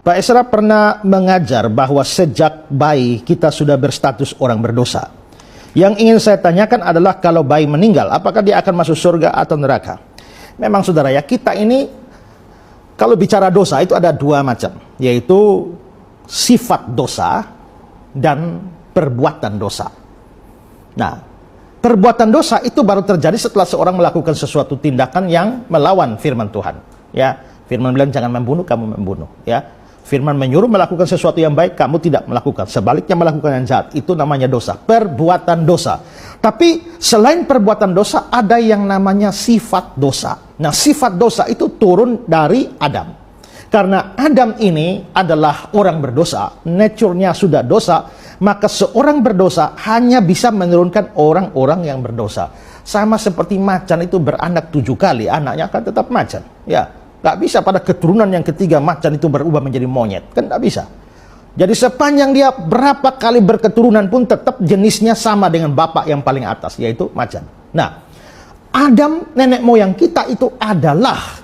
Pak Esra pernah mengajar bahwa sejak bayi kita sudah berstatus orang berdosa. Yang ingin saya tanyakan adalah kalau bayi meninggal, apakah dia akan masuk surga atau neraka? Memang saudara ya, kita ini kalau bicara dosa itu ada dua macam, yaitu sifat dosa dan perbuatan dosa. Nah, perbuatan dosa itu baru terjadi setelah seorang melakukan sesuatu tindakan yang melawan firman Tuhan. Ya, firman bilang jangan membunuh, kamu membunuh. Ya, firman menyuruh melakukan sesuatu yang baik, kamu tidak melakukan. Sebaliknya melakukan yang jahat, itu namanya dosa. Perbuatan dosa. Tapi selain perbuatan dosa, ada yang namanya sifat dosa. Nah, sifat dosa itu turun dari Adam. Karena Adam ini adalah orang berdosa, nature-nya sudah dosa, maka seorang berdosa hanya bisa menurunkan orang-orang yang berdosa. Sama seperti macan itu beranak 7 kali, anaknya akan tetap macan. Ya, nggak bisa pada keturunan yang ketiga macan itu berubah menjadi monyet, kan nggak bisa. Jadi sepanjang dia berapa kali berketurunan pun tetap jenisnya sama dengan bapak yang paling atas, yaitu macan. Nah, Adam, nenek moyang kita itu adalah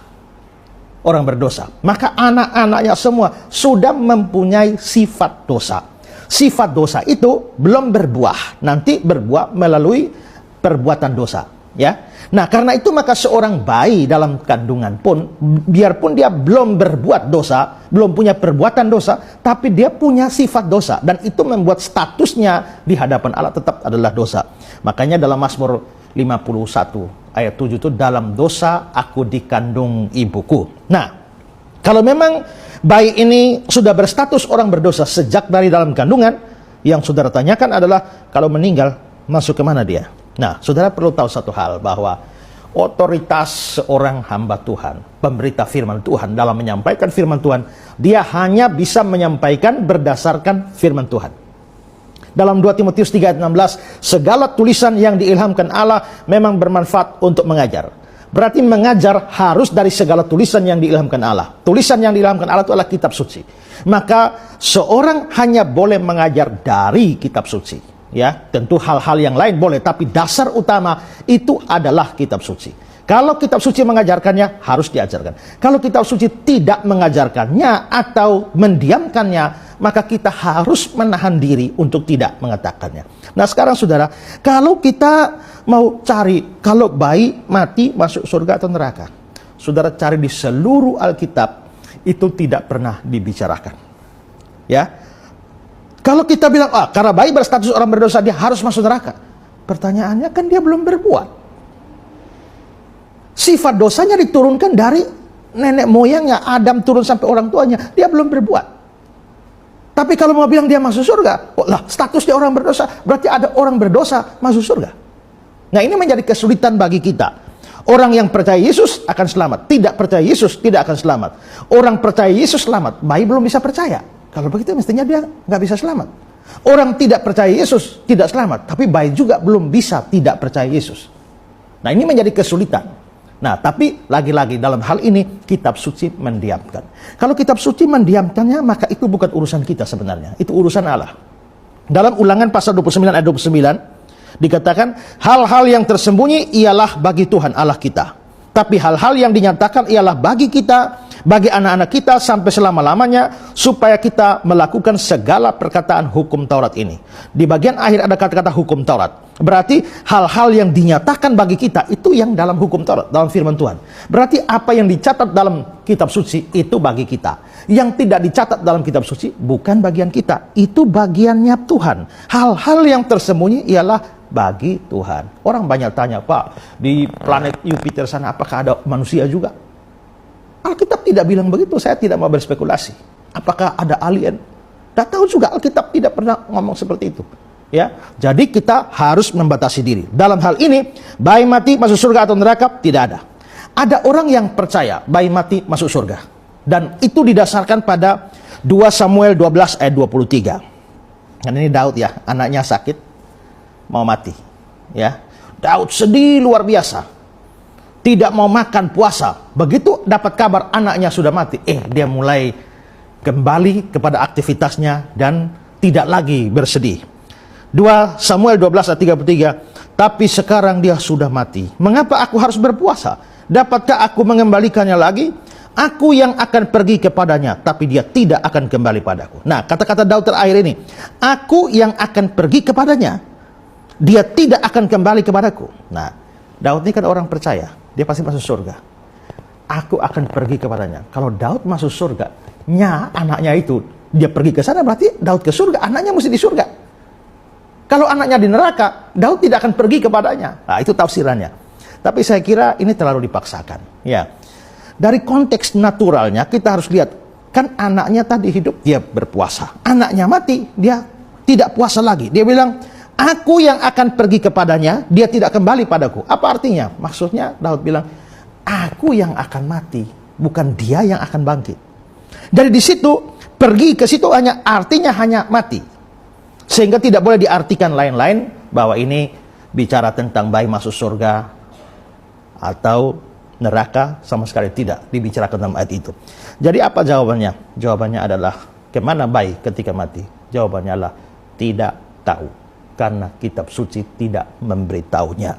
orang berdosa. Maka anak-anaknya semua sudah mempunyai sifat dosa. Sifat dosa itu belum berbuah, nanti berbuah melalui perbuatan dosa. Ya, nah karena itu maka seorang bayi dalam kandungan pun, biarpun dia belum berbuat dosa, belum punya perbuatan dosa, tapi dia punya sifat dosa, dan itu membuat statusnya di hadapan Allah tetap adalah dosa. Makanya dalam Mazmur 51 ayat 7 itu, dalam dosa aku dikandung ibuku. Nah, kalau memang bayi ini sudah berstatus orang berdosa sejak dari dalam kandungan, yang saudara tanyakan adalah kalau meninggal masuk ke mana dia? Nah, saudara perlu tahu satu hal, bahwa otoritas seorang hamba Tuhan, pemberita firman Tuhan dalam menyampaikan firman Tuhan, dia hanya bisa menyampaikan berdasarkan firman Tuhan. Dalam 2 Timotius 3 ayat 16, segala tulisan yang diilhamkan Allah memang bermanfaat untuk mengajar. Berarti mengajar harus dari segala tulisan yang diilhamkan Allah. Tulisan yang diilhamkan Allah itu adalah kitab suci. Maka seorang hanya boleh mengajar dari kitab suci. Ya, tentu hal-hal yang lain boleh, tapi dasar utama itu adalah kitab suci. Kalau kitab suci mengajarkannya, harus diajarkan. Kalau kitab suci tidak mengajarkannya atau mendiamkannya, maka kita harus menahan diri untuk tidak mengatakannya. Nah sekarang saudara, kalau kita mau cari, kalau bayi mati masuk surga atau neraka, saudara cari di seluruh Alkitab, itu tidak pernah dibicarakan. Ya, kalau kita bilang, karena bayi berstatus orang berdosa, dia harus masuk neraka. Pertanyaannya kan dia belum berbuat. Sifat dosanya diturunkan dari nenek moyangnya, Adam turun sampai orang tuanya, dia belum berbuat. Tapi kalau mau bilang dia masuk surga, status dia orang berdosa, berarti ada orang berdosa masuk surga. Nah ini menjadi kesulitan bagi kita. Orang yang percaya Yesus akan selamat, tidak percaya Yesus tidak akan selamat. Orang percaya Yesus selamat, bayi belum bisa percaya. Kalau begitu mestinya dia nggak bisa selamat. Orang tidak percaya Yesus tidak selamat, tapi bayi juga belum bisa tidak percaya Yesus. Nah ini menjadi kesulitan. Nah tapi lagi-lagi dalam hal ini kitab suci mendiamkan. Kalau kitab suci mendiamkannya, maka itu bukan urusan kita sebenarnya, itu urusan Allah. Dalam Ulangan pasal 29 ayat 29 dikatakan, hal-hal yang tersembunyi ialah bagi Tuhan Allah kita, tapi hal-hal yang dinyatakan ialah bagi kita, bagi anak-anak kita sampai selama-lamanya, supaya kita melakukan segala perkataan hukum Taurat ini. Di bagian akhir ada kata-kata hukum Taurat. Berarti hal-hal yang dinyatakan bagi kita itu yang dalam hukum Taurat, dalam firman Tuhan. Berarti apa yang dicatat dalam kitab suci itu bagi kita. Yang tidak dicatat dalam kitab suci bukan bagian kita, itu bagiannya Tuhan. Hal-hal yang tersembunyi ialah bagi Tuhan. Orang banyak tanya, Pak, di planet Jupiter sana apakah ada manusia juga? Alkitab tidak bilang begitu, saya tidak mau berspekulasi. Apakah ada alien? Tidak tahu juga, Alkitab tidak pernah ngomong seperti itu. Ya, jadi kita harus membatasi diri. Dalam hal ini, bayi mati masuk surga atau neraka tidak ada. Ada orang yang percaya bayi mati masuk surga, dan itu didasarkan pada 2 Samuel 12 ayat 23. Dan ini Daud ya, anaknya sakit, mau mati. Ya, Daud sedih luar biasa. Tidak mau makan puasa. Begitu dapat kabar anaknya sudah mati, dia mulai kembali kepada aktivitasnya dan tidak lagi bersedih. 2 Samuel 12 ayat 33, tapi sekarang dia sudah mati. Mengapa aku harus berpuasa? Dapatkah aku mengembalikannya lagi? Aku yang akan pergi kepadanya, tapi dia tidak akan kembali padaku. Nah, kata-kata Daud terakhir ini, aku yang akan pergi kepadanya, dia tidak akan kembali kepadaku. Nah, Daud ini kan orang percaya, dia pasti masuk surga. Aku akan pergi kepadanya. Kalau Daud masuk surga, anaknya itu, dia pergi ke sana, berarti Daud ke surga, anaknya mesti di surga. Kalau anaknya di neraka, Daud tidak akan pergi kepadanya. Nah, itu tafsirannya. Tapi saya kira ini terlalu dipaksakan. Ya. Dari konteks naturalnya kita harus lihat, kan anaknya tadi hidup dia berpuasa, anaknya mati dia tidak puasa lagi. Dia bilang, aku yang akan pergi kepadanya, dia tidak kembali padaku. Apa artinya? Maksudnya Daud bilang, aku yang akan mati, bukan dia yang akan bangkit. Dari di situ pergi ke situ artinya hanya mati, sehingga tidak boleh diartikan lain-lain bahwa ini bicara tentang bayi masuk surga atau neraka, sama sekali tidak dibicarakan dalam ayat itu. Jadi apa jawabannya? Jawabannya adalah, kemana bayi ketika mati? Jawabannya adalah tidak tahu, karena kitab suci tidak memberitahunya.